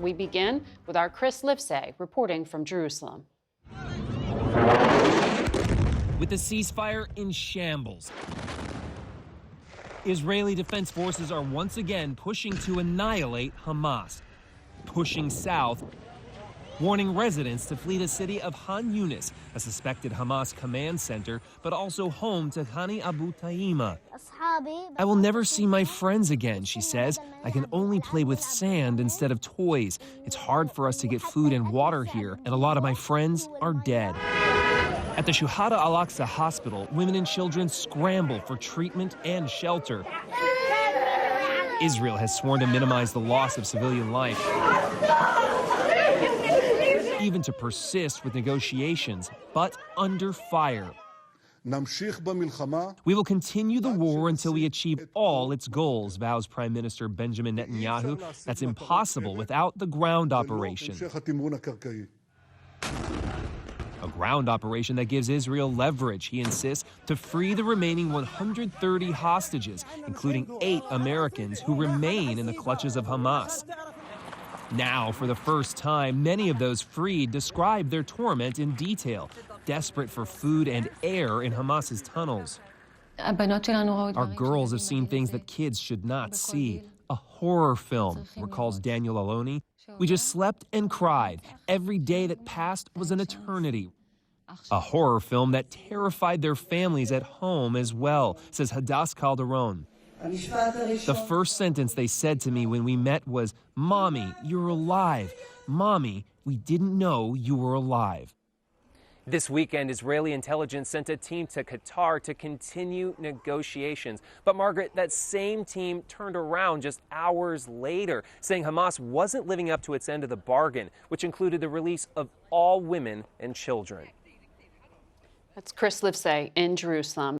We begin with our Chris Livesay reporting from Jerusalem. With the ceasefire in shambles, Israeli Defense Forces are once again pushing to annihilate Hamas, pushing south, warning residents to flee the city of Han Yunis, a suspected Hamas command center, but also home to Hani Abu Taima. I will never see my friends again, she says. I can only play with sand instead of toys. It's hard for us to get food and water here, and a lot of my friends are dead. At the Shuhada Al-Aqsa hospital, women and children scramble for treatment and shelter. Israel has sworn to minimize the loss of civilian life, even to persist with negotiations, but under fire. We will continue the war until we achieve all its goals, vows Prime Minister Benjamin Netanyahu. That's impossible without the ground operation. A ground operation that gives Israel leverage, he insists, to free the remaining 130 hostages, including 8 Americans who remain in the clutches of Hamas. Now, for the first time, many of those freed describe their torment in detail, desperate for food and air in Hamas's tunnels. Our girls have seen things that kids should not see. A horror film, recalls Daniel Aloni. We just slept and cried. Every day that passed was an eternity. A horror film that terrified their families at home as well, says Hadass Calderon. The first sentence they said to me when we met was, "Mommy, you're alive. Mommy, we didn't know you were alive." This weekend, Israeli intelligence sent a team to Qatar to continue negotiations. But Margaret, that same team turned around just hours later, saying Hamas wasn't living up to its end of the bargain, which included the release of all women and children. That's Chris Livesay in Jerusalem.